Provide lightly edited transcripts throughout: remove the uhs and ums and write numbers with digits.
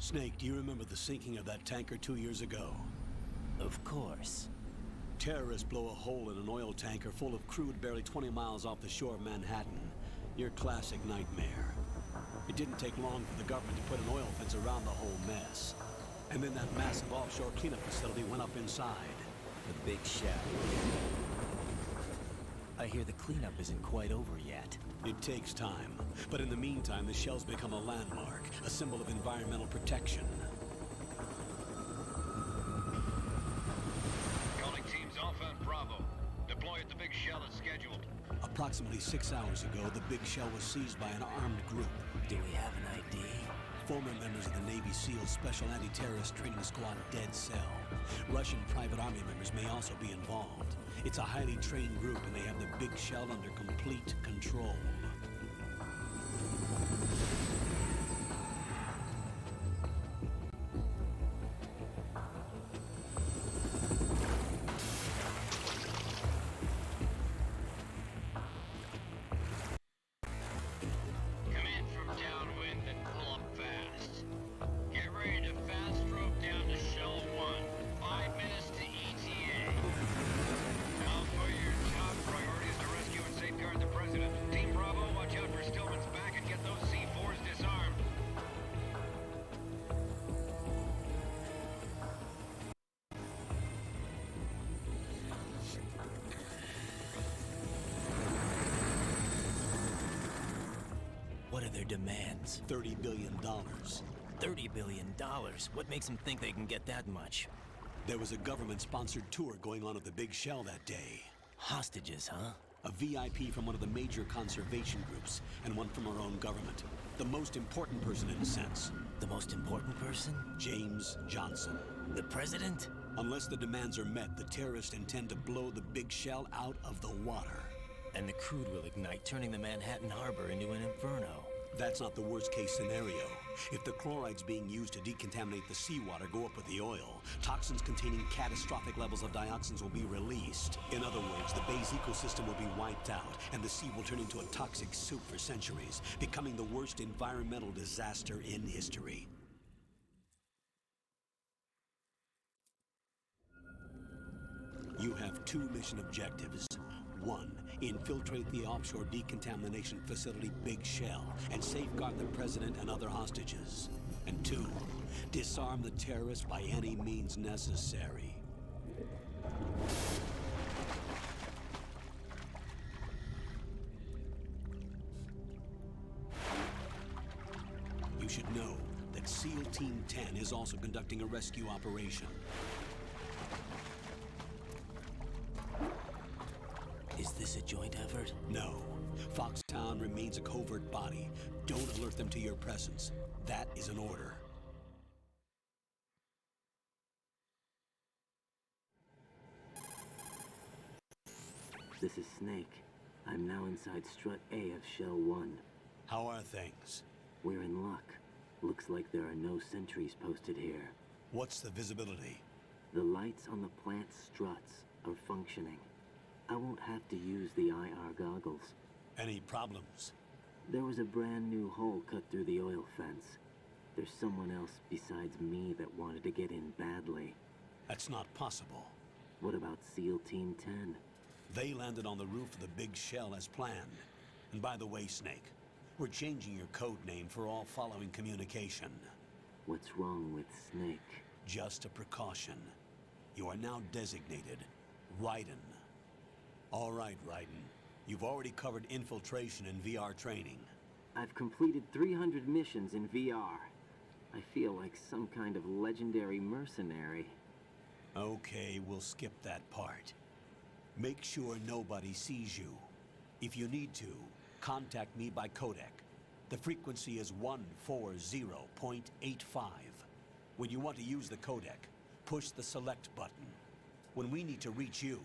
Snake, do you remember the sinking of that tanker 2 years ago? Of course. Terrorists blow a hole in an oil tanker full of crude barely 20 miles off the shore of Manhattan. Your classic nightmare. It didn't take long for the government to put an oil fence around the whole mess. And then that massive offshore cleanup facility went up inside. The big shell. I hear the cleanup isn't quite over yet. It takes time. But in the meantime, the shell's become a landmark, a symbol of environmental protection. Calling teams Alpha and Bravo. Deploy at the big shell as scheduled. Approximately 6 hours ago, the big shell was seized by an armed group. Do we have an ID? Former members of the Navy SEAL Special Anti-Terrorist Training Squad Dead Cell. Russian private army members may also be involved. It's a highly trained group and they have the big shell under complete control. What are their demands? $30 billion. $30 billion? What makes them think they can get that much? There was a government-sponsored tour going on at the big shell that day. Hostages, huh? A VIP from one of the major conservation groups, and one from our own government. The most important person in a sense. The most important person? James Johnson. The president? Unless the demands are met, the terrorists intend to blow the big shell out of the water. And the crude will ignite, turning the Manhattan Harbor into an inferno. That's not the worst-case scenario. If the chlorides being used to decontaminate the seawater go up with the oil, toxins containing catastrophic levels of dioxins will be released. In other words, the bay's ecosystem will be wiped out, and the sea will turn into a toxic soup for centuries, becoming the worst environmental disaster in history. You have 2 mission objectives. 1, infiltrate the offshore decontamination facility Big Shell and safeguard the president and other hostages. And 2, disarm the terrorists by any means necessary. You should know that SEAL Team 10 is also conducting a rescue operation. Is this a joint effort? No. Foxtown remains a covert body. Don't alert them to your presence. That is an order. This is Snake. I'm now inside Strut A of Shell 1. How are things? We're in luck. Looks like there are no sentries posted here. What's the visibility? The lights on the plant's struts are functioning. I won't have to use the IR goggles. Any problems? There was a brand new hole cut through the oil fence. There's someone else besides me that wanted to get in badly. That's not possible. What about SEAL Team 10? They landed on the roof of the big shell as planned. And by the way, Snake, we're changing your code name for all following communication. What's wrong with Snake? Just a precaution. You are now designated Raiden. All right, Raiden. You've already covered infiltration and VR training. I've completed 300 missions in VR. I feel like some kind of legendary mercenary. Okay, we'll skip that part. Make sure nobody sees you. If you need to, contact me by codec. The frequency is 140.85. When you want to use the codec, push the select button. When we need to reach you,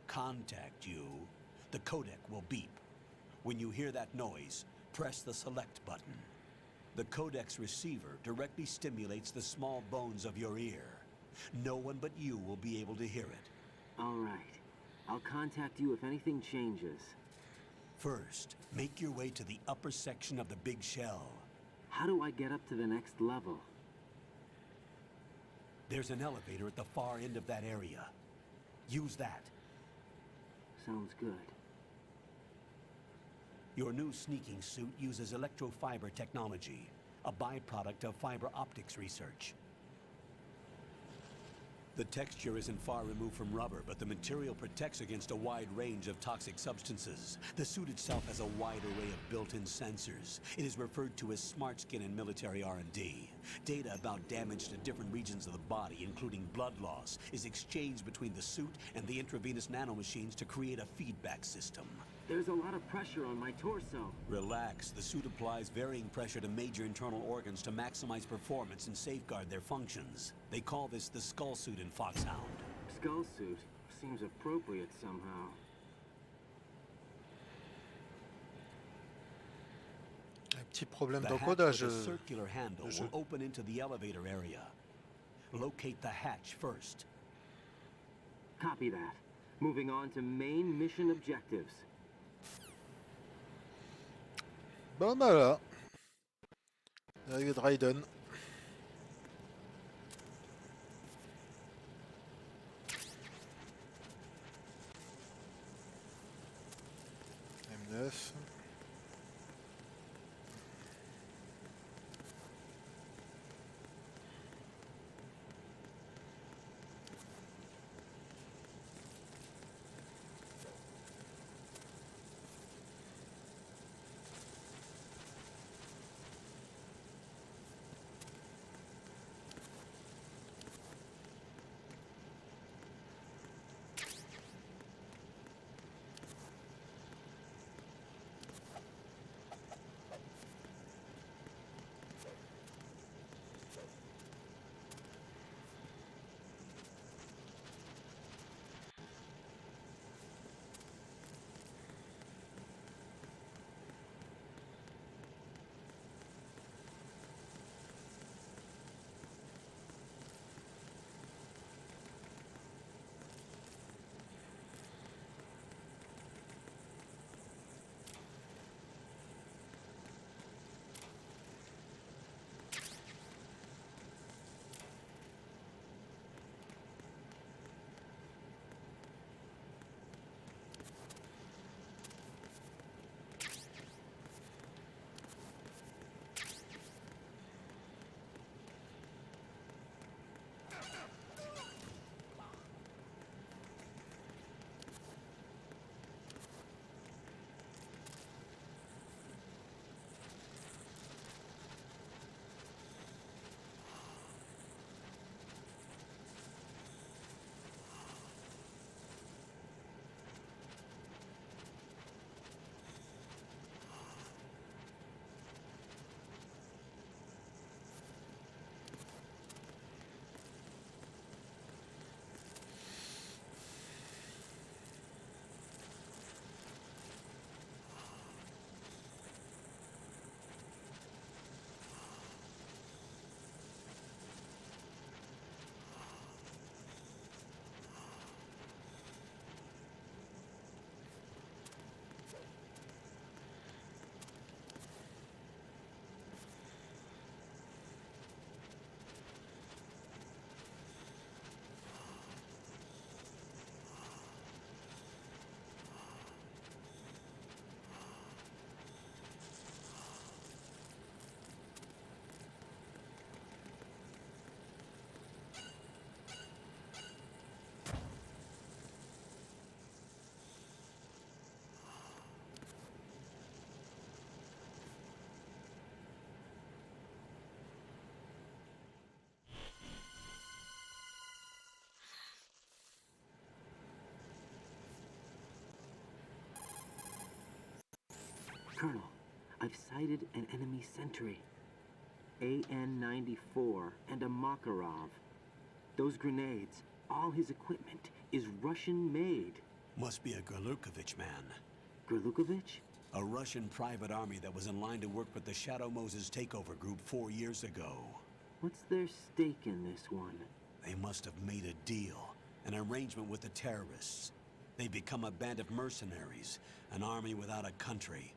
contact you, the codec will beep. When you hear that noise, press the select button. The codec's receiver directly stimulates the small bones of your ear. No one but you will be able to hear it. All right. I'll contact you if anything changes. First, make your way to the upper section of the big shell. How do I get up to the next level? There's an elevator at the far end of that area. Use that. Sounds good. Your new sneaking suit uses electrofiber technology, a byproduct of fiber optics research. The texture isn't far removed from rubber, but the material protects against a wide range of toxic substances. The suit itself has a wide array of built-in sensors. It is referred to as smart skin in military R&D. Data about damage to different regions of the body, including blood loss, is exchanged between the suit and the intravenous nanomachines to create a feedback system. There's a lot of pressure on my torso. Relax. The suit applies varying pressure to major internal organs to maximize performance and safeguard their functions. They call this the skull suit in Foxhound. Skull suit seems appropriate somehow. Un petit problème The hatch d'encodage. with a circular handle jeu. will open into the elevator area. Locate the hatch first. Copy that. Moving on to main mission objectives. Bon bah là. Avec Dryden. M9. Colonel, I've sighted an enemy sentry. AN-94 and a Makarov. Those grenades, all his equipment, is Russian-made. Must be a Gorlukovich man. Gorlukovich? A Russian private army that was in line to work with the Shadow Moses takeover group 4 years ago. What's their stake in this one? They must have made a deal, an arrangement with the terrorists. They've become a band of mercenaries, an army without a country.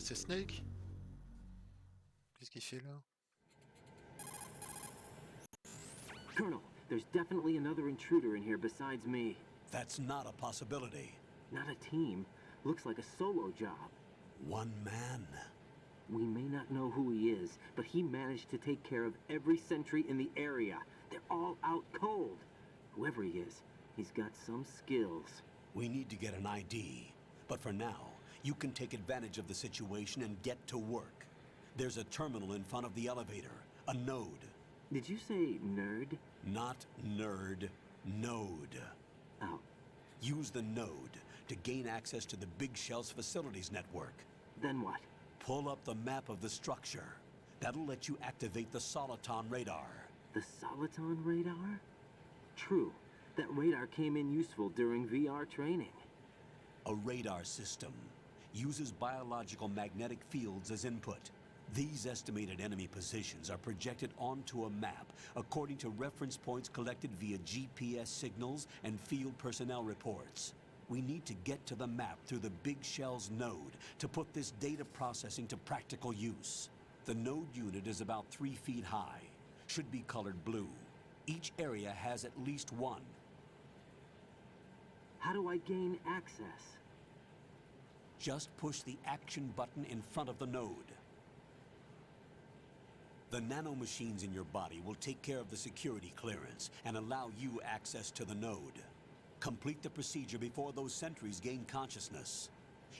c'est Snake? Qu'est-ce qu'il fait là? Colonel, there's definitely another intruder in here besides me. That's not a possibility. Not a team. Looks like a solo job. One man. We may not know who he is, but he managed to take care of every sentry in the area. They're all out cold. Whoever he is, he's got some skills. We need to get an ID. But for now, you can take advantage of the situation and get to work. There's a terminal in front of the elevator, a node. Did you say nerd? Not nerd, node. Oh, Use the node to gain access to the Big Shell's facilities network. then what? Pull up the map of the structure. That'll let you activate the Soliton radar. The Soliton radar? True. That radar came in useful during VR training. A radar system uses biological magnetic fields as input. These estimated enemy positions are projected onto a map according to reference points collected via GPS signals and field personnel reports. We need to get to the map through the Big Shell's node to put this data processing to practical use. The node unit is about 3 feet high, should be colored blue. Each area has at least one. How do I gain access? Just push the action button in front of the node. The nanomachines in your body will take care of the security clearance and allow you access to the node. Complete the procedure before those sentries gain consciousness.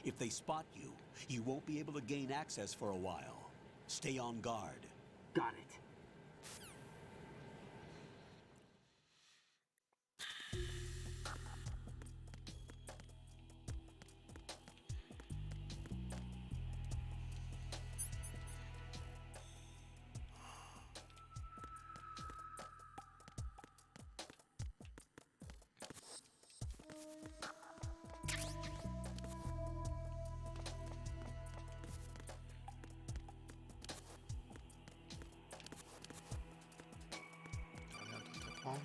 If they spot you, you won't be able to gain access for a while. Stay on guard. Got it. Rien d'autre à prendre.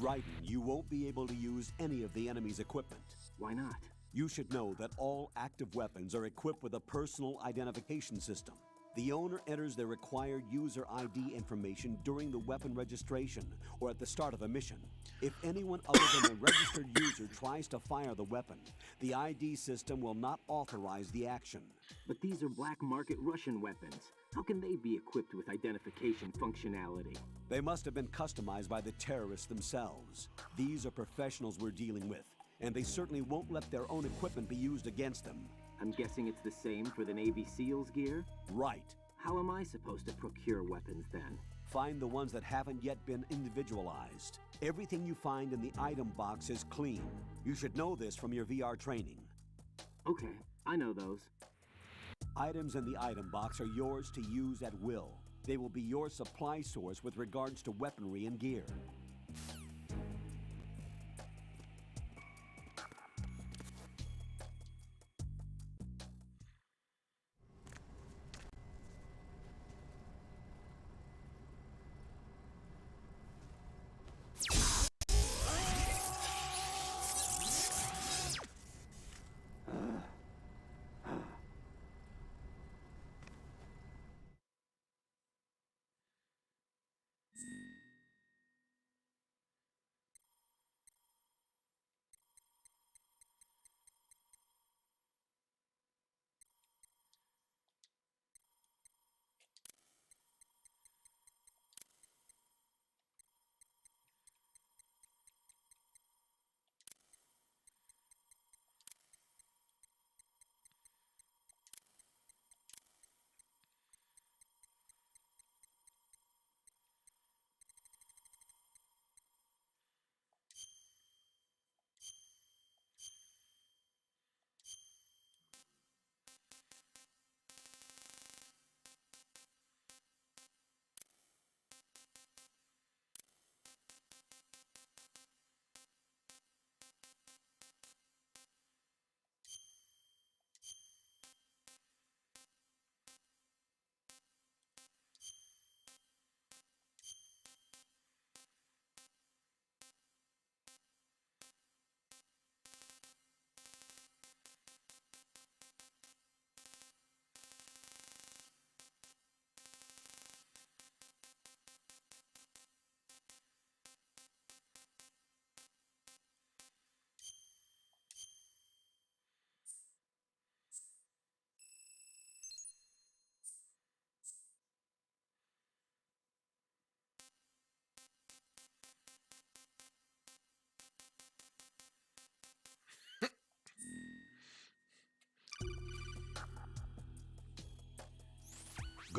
Raiden, you won't be able to use any of the enemy's equipment. Why not? You should know that all active weapons are equipped with a personal identification system. The owner enters their required user ID information during the weapon registration or at the start of a mission. If anyone other than a registered user tries to fire the weapon, the ID system will not authorize the action. But these are black market Russian weapons. How can they be equipped with identification functionality? They must have been customized by the terrorists themselves. These are professionals we're dealing with, and they certainly won't let their own equipment be used against them. I'm guessing it's the same for the Navy SEALs gear? Right. How am I supposed to procure weapons then? Find the ones that haven't yet been individualized. Everything you find in the item box is clean. You should know this from your VR training. Okay, I know those. Items in the item box are yours to use at will. They will be your supply source with regards to weaponry and gear.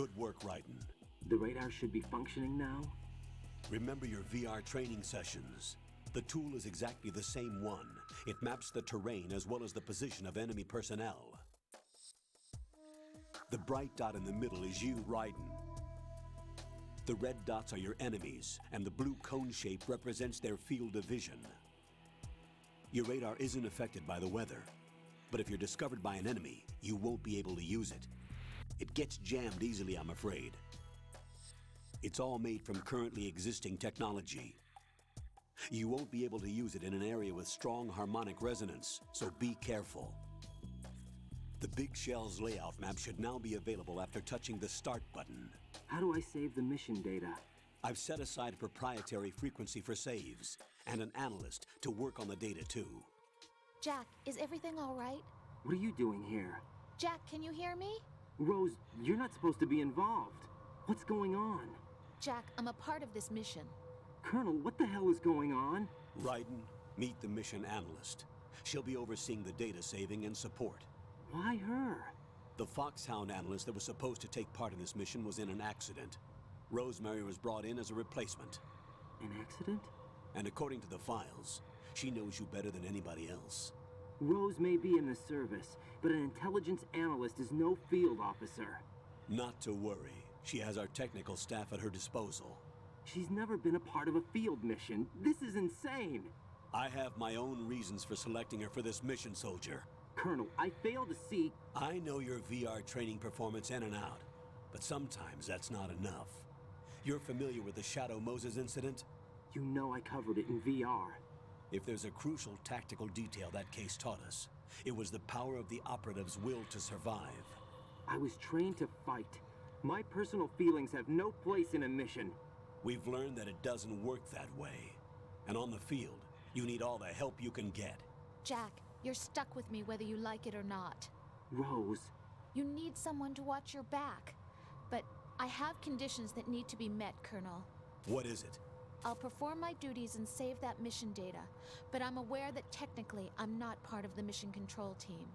Good work, Raiden. The radar should be functioning now? Remember your VR training sessions. The tool is exactly the same one. It maps the terrain as well as the position of enemy personnel. The bright dot in the middle is you, Raiden. The red dots are your enemies, and the blue cone shape represents their field of vision. Your radar isn't affected by the weather, but if you're discovered by an enemy, you won't be able to use it. It gets jammed easily, I'm afraid. It's all made from currently existing technology. You won't be able to use it in an area with strong harmonic resonance, so be careful. The Big Shell's layout map should now be available after touching the Start button. How do I save the mission data? I've set aside a proprietary frequency for saves, and an analyst to work on the data too. Jack, is everything all right? What are you doing here? Jack, can you hear me? Rose, you're not supposed to be involved. What's going on? Jack, I'm a part of this mission. Colonel, what the hell is going on? Raiden, meet the mission analyst. She'll be overseeing the data saving and support. Why her? The Foxhound analyst that was supposed to take part in this mission was in an accident. Rosemary was brought in as a replacement. An accident? And according to the files, she knows you better than anybody else. Rose may be in the service, but an intelligence analyst is no field officer. Not to worry. She has our technical staff at her disposal. She's never been a part of a field mission. This is insane. I have my own reasons for selecting her for this mission, soldier. Colonel, I fail to see... I know your VR training performance in and out, but sometimes that's not enough. You're familiar with the Shadow Moses incident? You know I covered it in VR. If there's a crucial tactical detail that case taught us, it was the power of the operative's will to survive. I was trained to fight. My personal feelings have no place in a mission. We've learned that it doesn't work that way. And on the field, you need all the help you can get. Jack, you're stuck with me whether you like it or not. Rose. You need someone to watch your back. But I have conditions that need to be met, Colonel. What is it? I'll perform my duties and save that mission data, but I'm aware that technically I'm not part of the mission control team.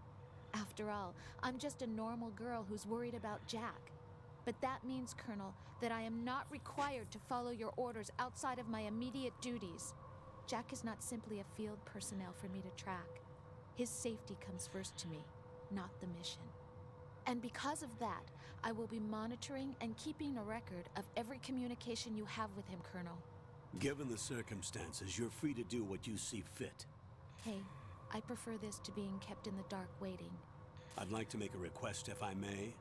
After all, I'm just a normal girl who's worried about Jack. But that means, Colonel, that I am not required to follow your orders outside of my immediate duties. Jack is not simply a field personnel for me to track. His safety comes first to me, not the mission. And because of that, I will be monitoring and keeping a record of every communication you have with him, Colonel. Given the circumstances, you're free to do what you see fit. Hey, I prefer this to being kept in the dark waiting. I'd like to make a request, if I may.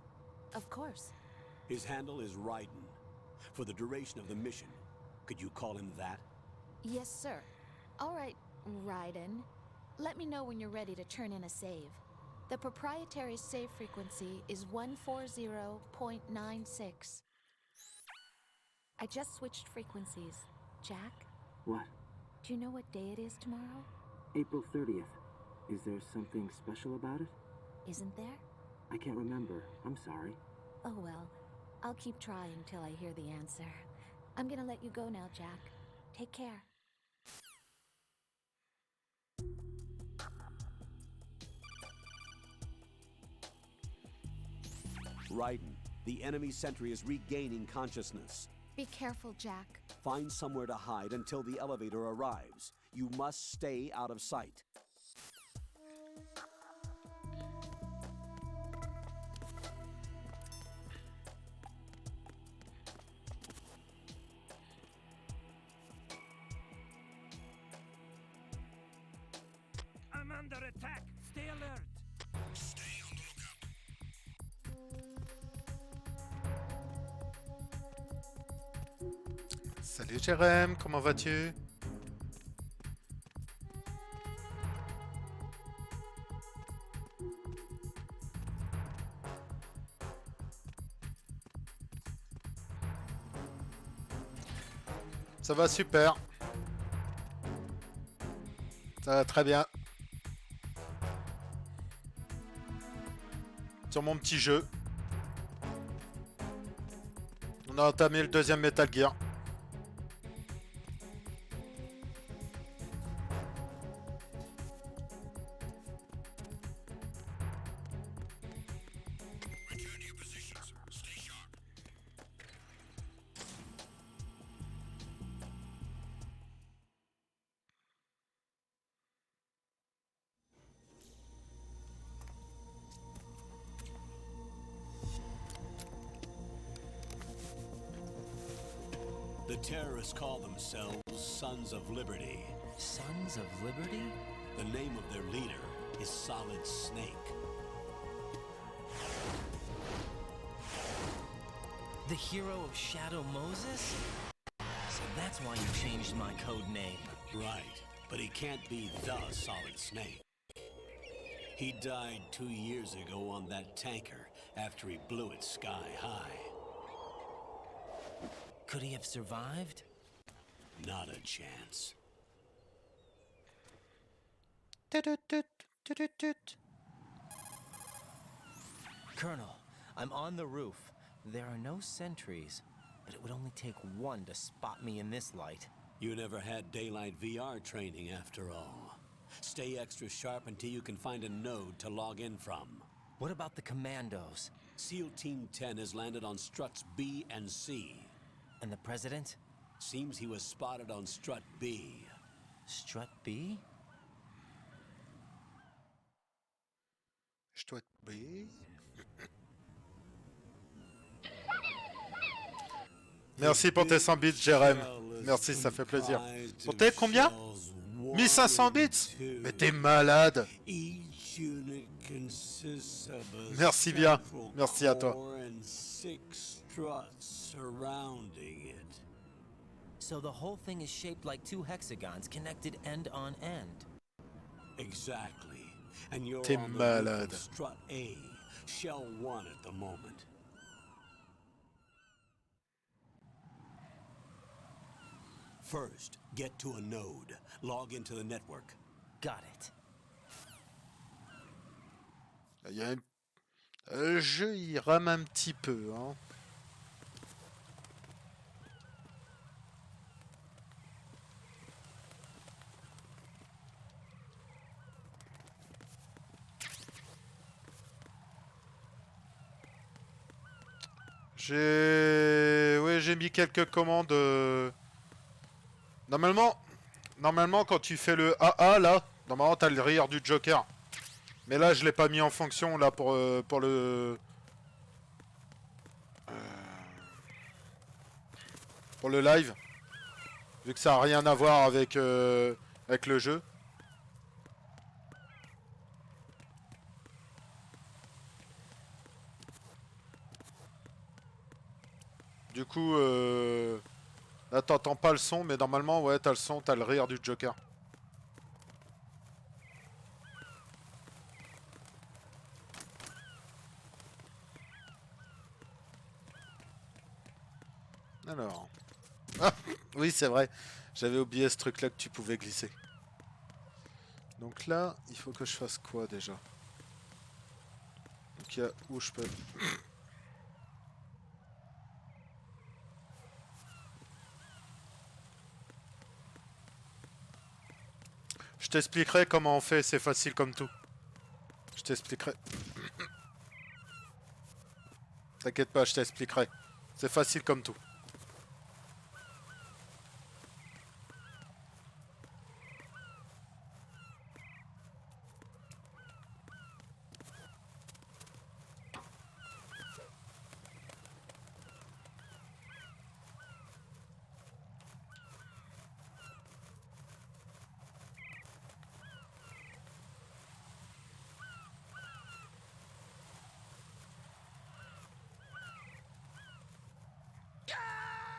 Of course. His handle is Raiden. For the duration of the mission, could you call him that? Yes, sir. All right, Raiden. Let me know when you're ready to turn in a save. The proprietary save frequency is 140.96. I just switched frequencies. Jack, What? do you know what day it is tomorrow? April 30th. Is there something special about it? Isn't there? I can't remember. I'm sorry. Oh well, I'll keep trying till I hear the answer. I'm gonna let you go now, Jack. Take care. Raiden, the enemy sentry is regaining consciousness. Be careful, Jack. Find somewhere to hide until the elevator arrives. You must stay out of sight. I'm under attack. Stay alert. Salut Jérém, comment vas-tu? Ça va super. Ça va très bien. Sur mon petit jeu. On a entamé le deuxième Metal Gear. The terrorists call themselves Sons of Liberty. Sons of Liberty? The name of their leader is Solid Snake. The hero of Shadow Moses? So that's why you changed my code name. Right, but he can't be the Solid Snake. He died 2 years ago on that tanker after he blew it sky high. Could he have survived? Not a chance. Colonel, I'm on the roof. There are no sentries, but it would only take one to spot me in this light. You never had daylight VR training after all. Stay extra sharp until you can find a node to log in from. What about the commandos? SEAL Team 10 has landed on struts B and C. And the president? Seems he was spotted on strut B. Strut B? Je dois être B. Merci pour tes 100 bits, Jérém. Merci, ça fait plaisir. Pour tes combien? 1500 bits? Mais t'es malade. Merci bien. Merci à toi. So the whole thing is shaped like two hexagons connected end on end. Exactly. And you're T'es on the malade. roof of strut A, shell 1 at the moment. First, get to a node. Log into the network. Got it. Il y a le jeu, il rame un petit peu, hein. J'ai mis quelques commandes. Normalement, quand tu fais le AA là, normalement t'as le rire du Joker. Mais là, je l'ai pas mis en fonction là pour le live, vu que ça a rien à voir avec avec le jeu. Du coup, là t'entends pas le son, mais normalement, ouais, t'as le son, t'as le rire du Joker. Alors. Ah, oui, c'est vrai. J'avais oublié ce truc-là que tu pouvais glisser. Donc là, il faut que je fasse quoi déjà? Donc il y a où je peux... Je t'expliquerai comment on fait, c'est facile comme tout. Je t'expliquerai. T'inquiète pas, je t'expliquerai. C'est facile comme tout.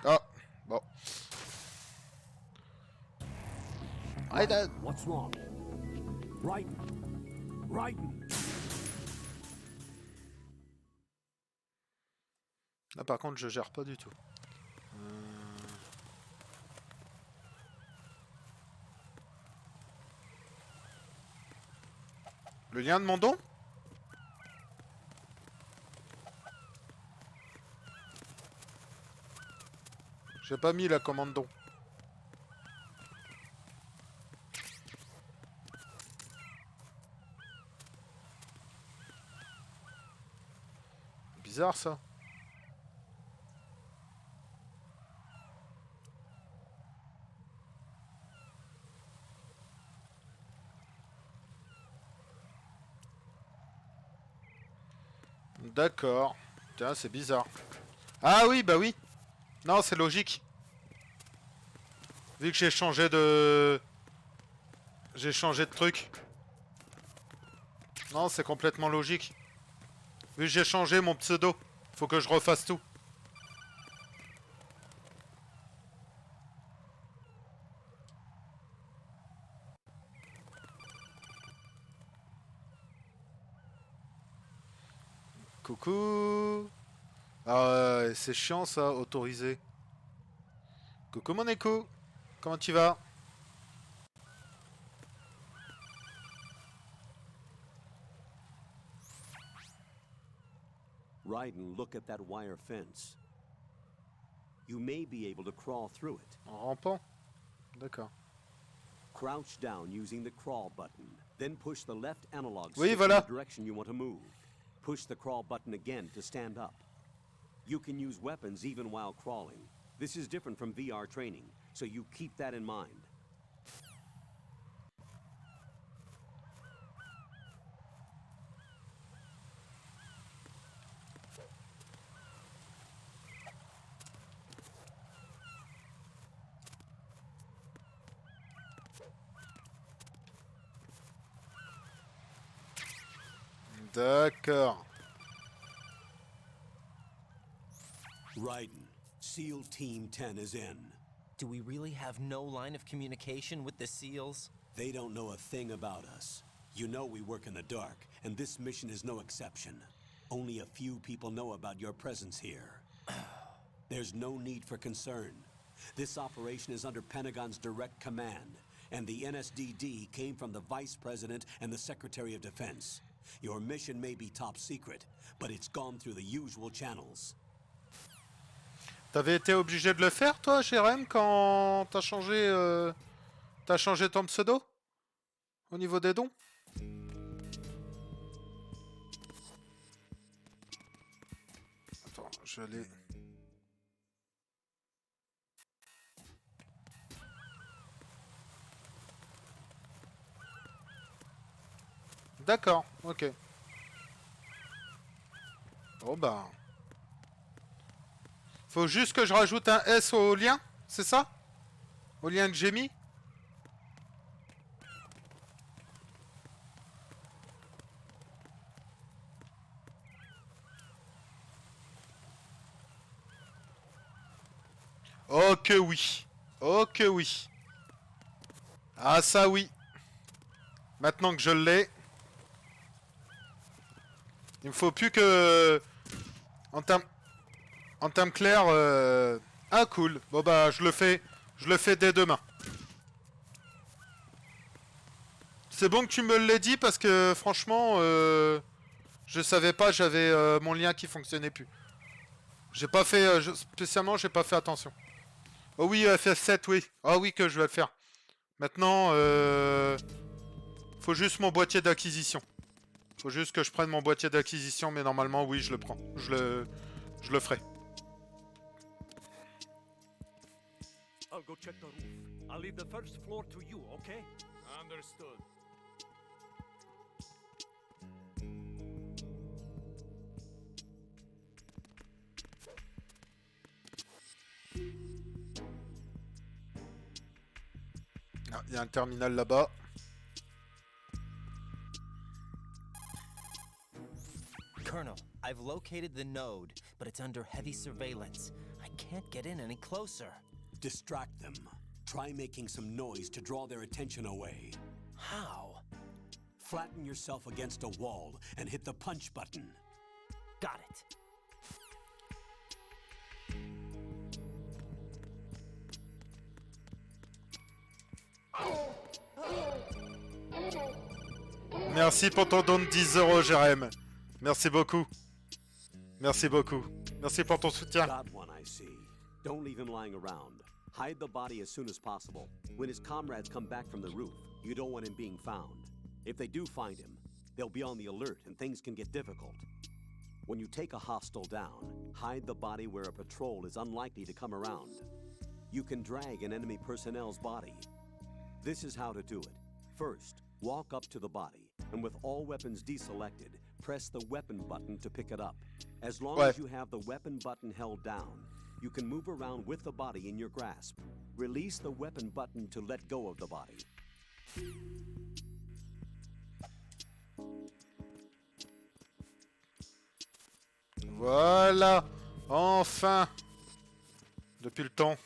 Ah, bon. What's wrong? Right. Là par contre je gère pas du tout. Le lien de mon don? J'ai pas mis la commande don. Bizarre ça. D'accord. Tiens, c'est bizarre. Ah oui, bah oui. Non, c'est logique. Vu que j'ai changé de... J'ai changé de truc. Non, c'est complètement logique. Vu que j'ai changé mon pseudo, faut que je refasse tout. Coucou. Ah, c'est chiant ça, autorisé. Coucou mon écho. Comment tu vas? Raiden, look at that wire fence. You may be able to crawl through it. En rampant? D'accord. Crouch down using the crawl button. Then push the left analog Oui, stick voilà. in the direction you want to move. Push the crawl button again to stand up. You can use weapons even while crawling. This is different from VR training, so you keep that in mind. D'accord. Raiden, SEAL Team 10 is in. Do we really have no line of communication with the SEALs? They don't know a thing about us. You know we work in the dark, and this mission is no exception. Only a few people know about your presence here. There's no need for concern. This operation is under Pentagon's direct command, and the NSDD came from the Vice President and the Secretary of Defense. Your mission may be top secret, but it's gone through the usual channels. T'avais été obligé de le faire, toi, Jérém, quand t'as changé ton pseudo au niveau des dons? Attends, je l'ai... D'accord, ok. Oh bah... Faut juste que je rajoute un S au lien, c'est ça? Au lien que j'ai mis? Oh que oui. Oh que oui. Ah ça oui. Maintenant que je l'ai. Il me faut plus que... En termes clairs... Ah cool. Bon bah je le fais dès demain. C'est bon que tu me l'aies dit parce que franchement... je savais pas, j'avais mon lien qui fonctionnait plus. J'ai pas fait... spécialement j'ai pas fait attention. Oh oui, FF7, oui. Ah oui que je vais le faire. Maintenant, faut juste mon boîtier d'acquisition. Faut juste que je prenne mon boîtier d'acquisition, mais normalement, oui, je le prends. Je le ferai. I'll go check the roof. I'll leave the first floor to you, okay? Understood. Ah, il y a un terminal là-bas. Colonel, I've located the node, but it's under heavy surveillance. I can't get in any closer. Distract them. Try making some noise to draw their attention away. How? Flatten yourself against a wall and hit the punch button. Got it. Merci pour ton don de 10 €, Jérém. Merci beaucoup. Merci beaucoup. Merci pour ton soutien. Got one, I see. Don't leave him lying around. Hide the body as soon as possible. When his comrades come back from the roof, you don't want him being found. If they do find him, they'll be on the alert and things can get difficult. When you take a hostile down, hide the body where a patrol is unlikely to come around. You can drag an enemy personnel's body. This is how to do it. First, walk up to the body, and with all weapons deselected, press the weapon button to pick it up. As long as you have the weapon button held down, you can move around with the body in your grasp. Release the weapon button to let go of the body. Voilà. Enfin. Depuis le temps.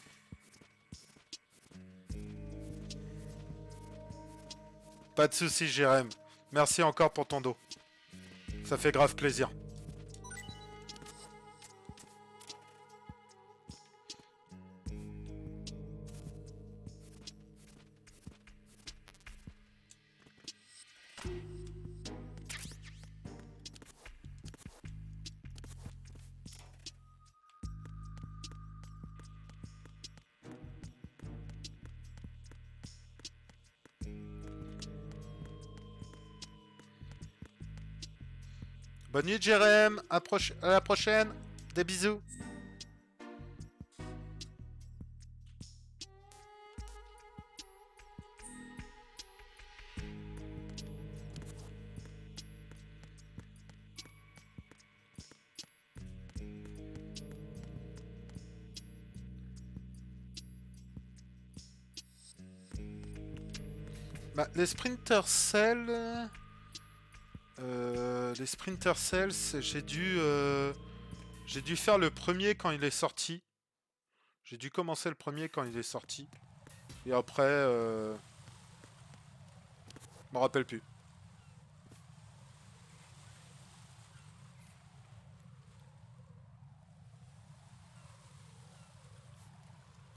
Pas de soucis, Jérém. Merci encore pour ton dos. Ça fait grave plaisir. Bonne nuit, Jérém. À la prochaine. Des bisous. Bah, les Sprinter Cells... les Sprinter Cells, j'ai dû faire le premier quand il est sorti. J'ai dû commencer le premier quand il est sorti. Et après, je m'en rappelle plus.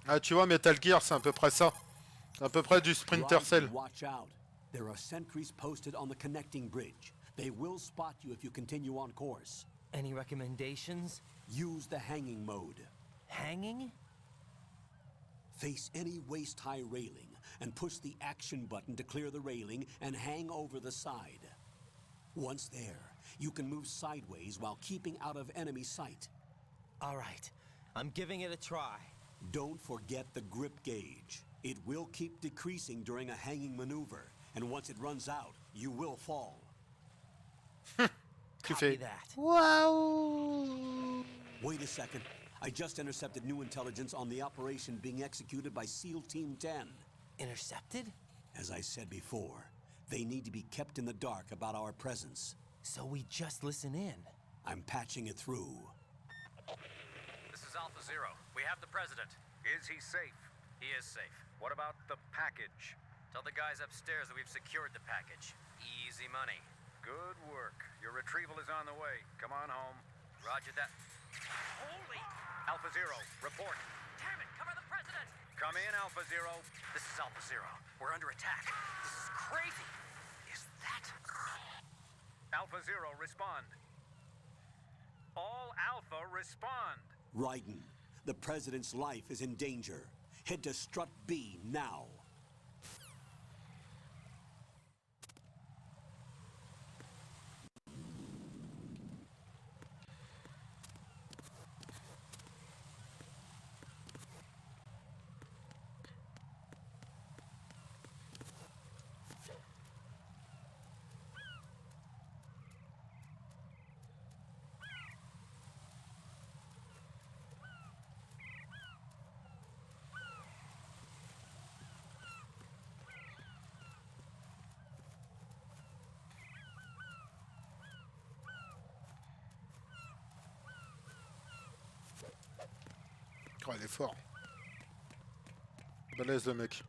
Ah, tu vois, Metal Gear, c'est à peu près ça. C'est à peu près du Sprinter Cell. Watch out. There are sentries posted on the connecting bridge. They will spot you if you continue on course. Any recommendations? Use the hanging mode. Hanging? Face any waist-high railing and push the action button to clear the railing and hang over the side. Once there, you can move sideways while keeping out of enemy sight. All right, I'm giving it a try. Don't forget the grip gauge. It will keep decreasing during a hanging maneuver, and once it runs out, you will fall. Copy that. Waouh! Wait a second. I just intercepted new intelligence on the operation being executed by SEAL Team 10. Intercepted? As I said before, they need to be kept in the dark about our presence. So we just listen in. I'm patching it through. This is Alpha Zero. We have the president. Is he safe? He is safe. What about the package? Tell the guys upstairs that we've secured the package. Easy money. Good work. Your retrieval is on the way. Come on home. Roger that. Holy! Alpha Zero, report. Damn it, cover the president! Come in, Alpha Zero. This is Alpha Zero. We're under attack. This is crazy. Is that... Alpha Zero, respond. All Alpha, respond. Raiden, the president's life is in danger. Head to Strut B now. Oh, il est fort. Balèze le mec.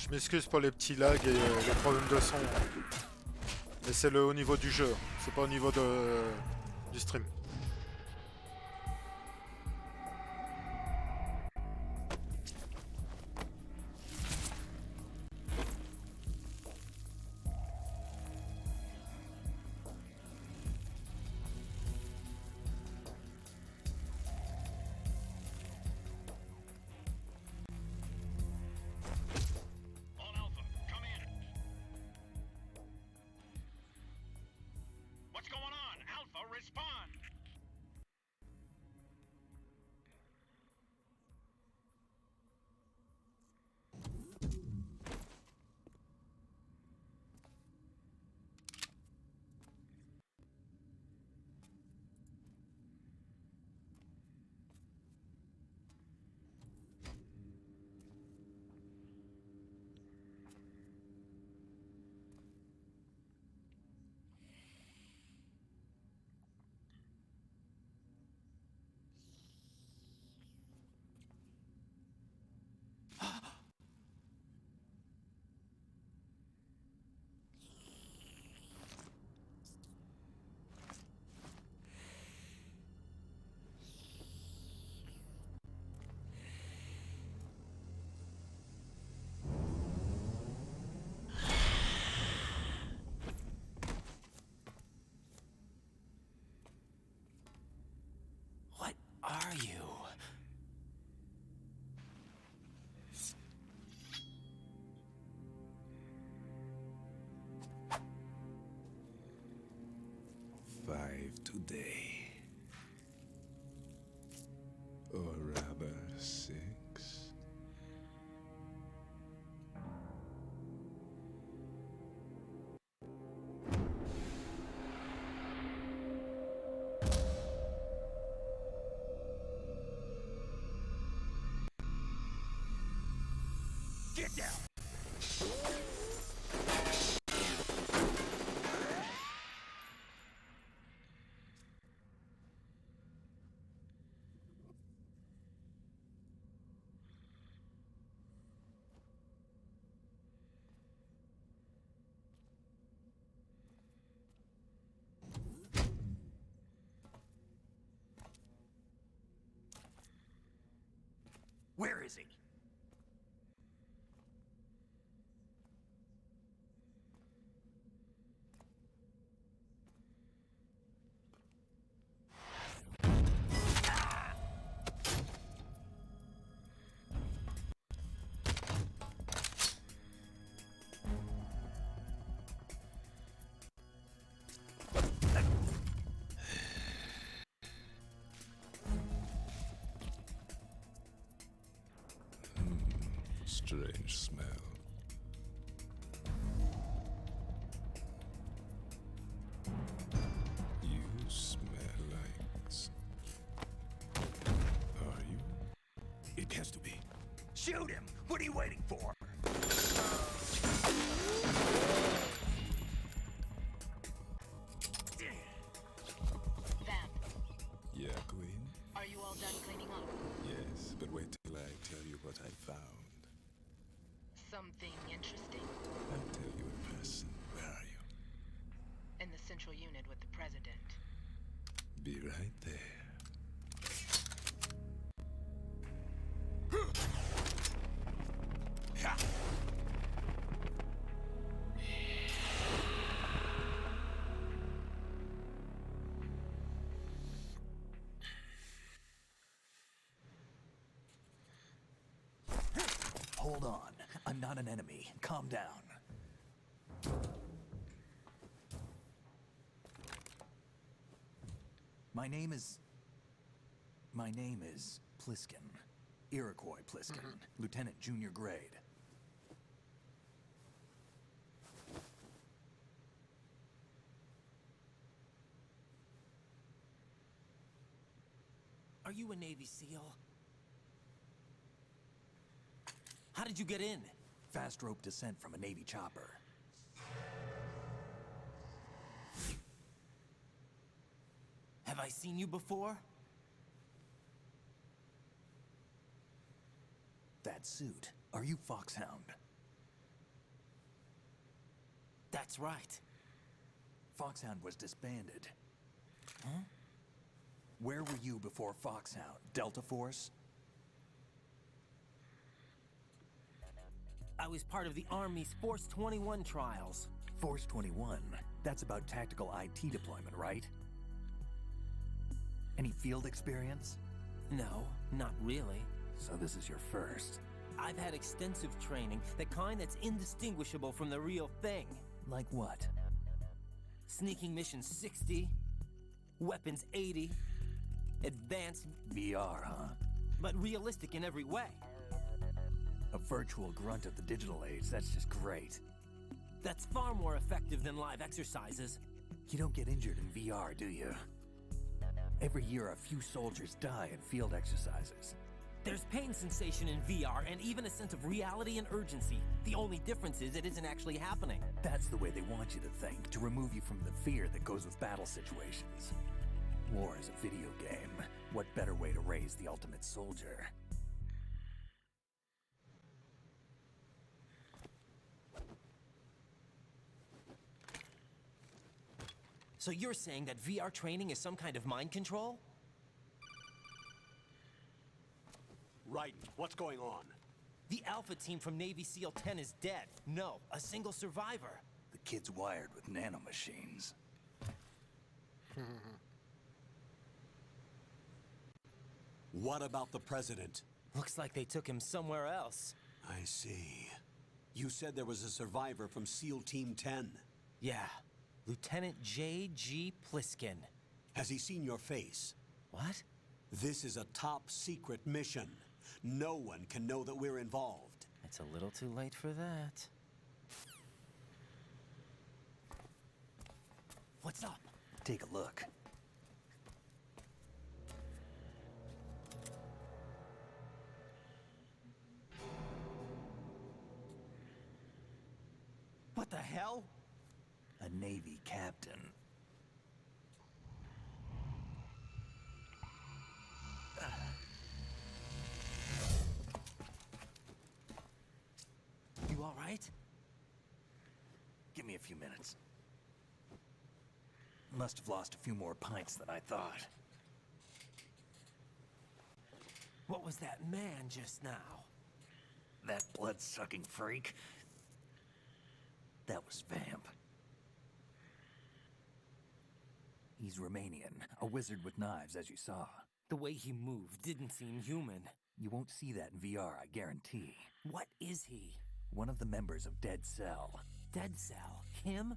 Je m'excuse pour les petits lags et les problèmes de son. Mais c'est le haut niveau du jeu, c'est pas au niveau du stream. All Alpha, come in. What's going on? Alpha, respond. What are you? Five today. Or rather, 6. Get down! Where is he? Strange smell. You smell like... Are you? It has to be. Shoot him! What are you waiting for? Vamp, Yeah, Queen? are you all done cleaning up? Yes, but wait till I tell you what I found. Something interesting? I'll tell you in person. Where are you? In the central unit with the president. Be right there. Hold on. I'm not an enemy. Calm down. My name is Pliskin. Iroquois Pliskin. Lieutenant Junior Grade. Are you a Navy SEAL? How did you get in? Fast rope descent from a Navy chopper. Have I seen you before? That suit. Are you Foxhound? That's right. Foxhound was disbanded. Huh? Where were you before Foxhound? Delta Force? I was part of the Army's Force 21 trials. Force 21? That's about tactical IT deployment, right? Any field experience? No, not really. So this is your first. I've had extensive training, the kind that's indistinguishable from the real thing. Like what? Sneaking mission 60, weapons 80, advanced... VR, huh? But realistic in every way. A virtual grunt of the digital age, that's just great. That's far more effective than live exercises. You don't get injured in VR, do you? Every year a few soldiers die in field exercises. There's pain sensation in VR and even a sense of reality and urgency. The only difference is it isn't actually happening. That's the way they want you to think, to remove you from the fear that goes with battle situations. War is a video game. What better way to raise the ultimate soldier? So you're saying that VR training is some kind of mind control? Right. What's going on? The Alpha team from Navy SEAL 10 is dead. No, a single survivor. The kid's wired with nanomachines. What about the president? Looks like they took him somewhere else. I see. You said there was a survivor from SEAL Team 10. Yeah, Lieutenant J.G. Pliskin. Has he seen your face? What? This is a top secret mission. No one can know that we're involved. It's a little too late for that. What's up? Take a look. What the hell? A Navy captain. You all right? Give me a few minutes. Must have lost a few more pints than I thought. What was that man just now? That blood-sucking freak? That was Vamp. He's Romanian, a wizard with knives, as you saw. The way he moved didn't seem human. You won't see that in VR, I guarantee. What is he? One of the members of Dead Cell. Dead Cell? Him?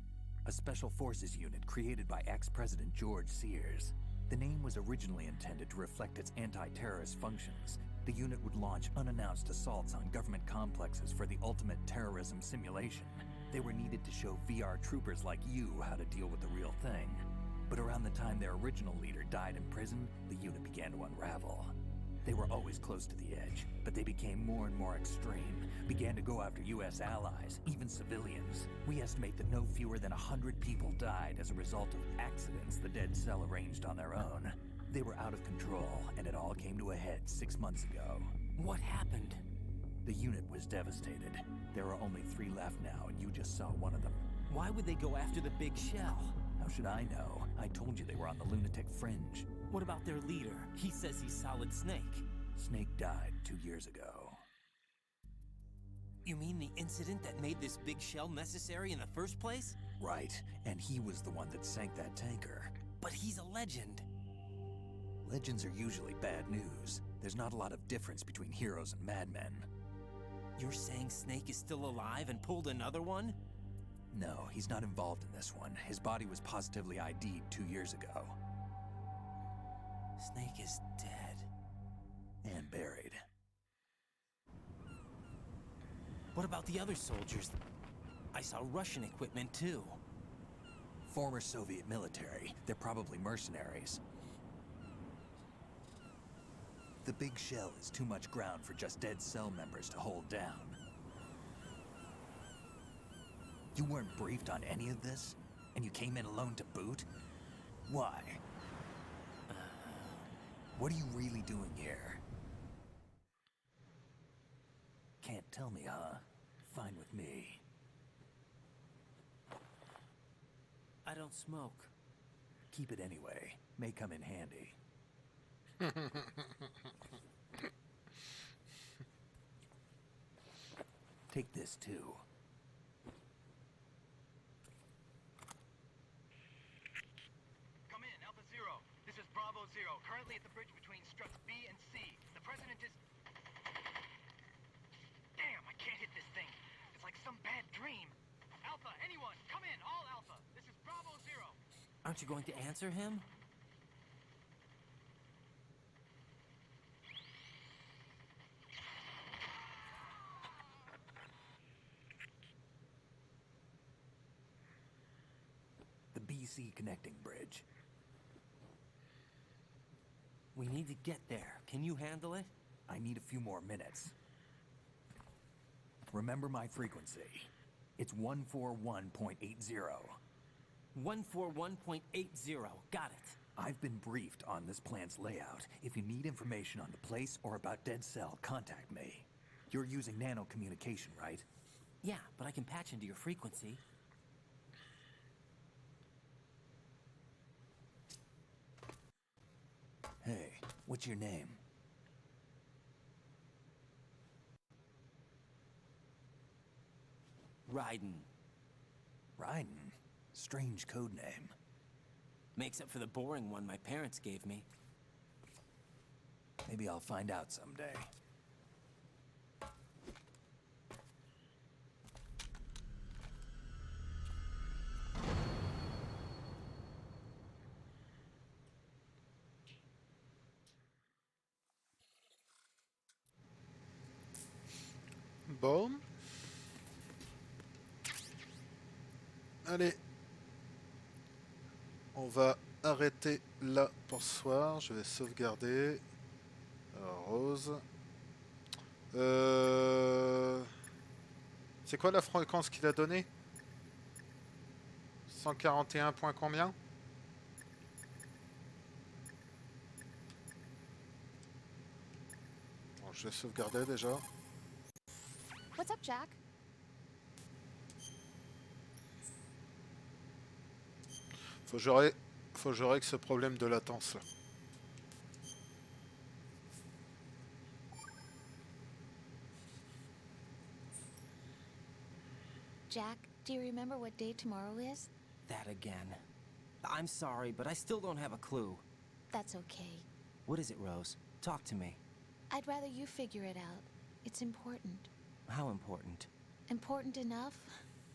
A special forces unit created by ex-President George Sears. The name was originally intended to reflect its anti-terrorist functions. The unit would launch unannounced assaults on government complexes for the ultimate terrorism simulation. They were needed to show VR troopers like you how to deal with the real thing. But around the time their original leader died in prison, the unit began to unravel. They were always close to the edge, but they became more and more extreme, began to go after US allies, even civilians. We estimate that no fewer than 100 people died as a result of accidents the Dead Cell arranged on their own. They were out of control, and it all came to a head 6 months ago. What happened? The unit was devastated. There are only 3 left now, and you just saw one of them. Why would they go after the big shell? How should I know? I told you they were on the lunatic fringe. What about their leader? He says he's Solid Snake. Snake died 2 years ago. You mean the incident that made this big shell necessary in the first place? Right, and he was the one that sank that tanker. But he's a legend. Legends are usually bad news. There's not a lot of difference between heroes and madmen. You're saying Snake is still alive and pulled another one? No, he's not involved in this one. His body was positively ID'd 2 years ago. Snake is dead. And buried. What about the other soldiers? I saw Russian equipment too. Former Soviet military. They're probably mercenaries. The big shell is too much ground for just Dead Cell members to hold down. You weren't briefed on any of this? And you came in alone to boot? Why? What are you really doing here? Can't tell me, huh? Fine with me. I don't smoke. Keep it anyway. May come in handy. Take this too. Come in, Alpha Zero. This is Bravo Zero, currently at the bridge between struts B and C. The President is... Damn, I can't hit this thing. It's like some bad dream. Alpha, anyone, come in, all Alpha. This is Bravo Zero. Aren't you going to answer him? The BC connecting bridge. We need to get there. Can you handle it? I need a few more minutes. Remember my frequency. It's 141.80. 141.80. Got it. I've been briefed on this plant's layout. If you need information on the place or about Dead Cell, contact me. You're using nano communication, right? Yeah, but I can patch into your frequency. Hey, what's your name? Raiden. Raiden? Strange code name. Makes up for the boring one my parents gave me. Maybe I'll find out someday. Bon. Allez. On va arrêter là pour ce soir. Je vais sauvegarder. Alors, Rose. C'est quoi la fréquence qu'il a donnée? 141 points combien? Bon, je vais sauvegarder déjà. What's up, Jack? Faut que je règle ce problème de latence là. Jack, do you remember what day tomorrow is? That again. I'm sorry, but I still don't have a clue. That's okay. What is it, Rose? Talk to me. I'd rather you figure it out. It's important. How important? Important enough?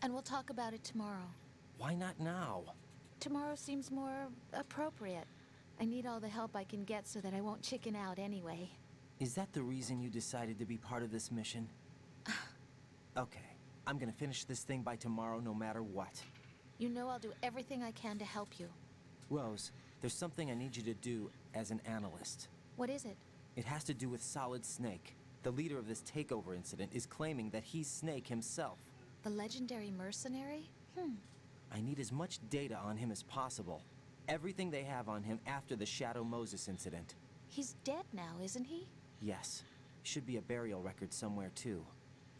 And we'll talk about it tomorrow. Why not now? Tomorrow seems more appropriate. I need all the help I can get so that I won't chicken out anyway. Is that the reason you decided to be part of this mission? Okay. I'm gonna finish this thing by tomorrow no matter what. You know I'll do everything I can to help you. Rose, there's something I need you to do as an analyst. What is it? It has to do with Solid Snake. The leader of this takeover incident is claiming that he's Snake himself. The legendary mercenary? I need as much data on him as possible. Everything they have on him after the Shadow Moses incident. He's dead now, isn't he? Yes. Should be a burial record somewhere, too.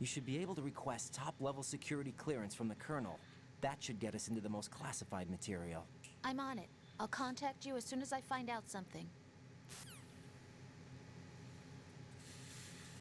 You should be able to request top-level security clearance from the Colonel. That should get us into the most classified material. I'm on it. I'll contact you as soon as I find out something.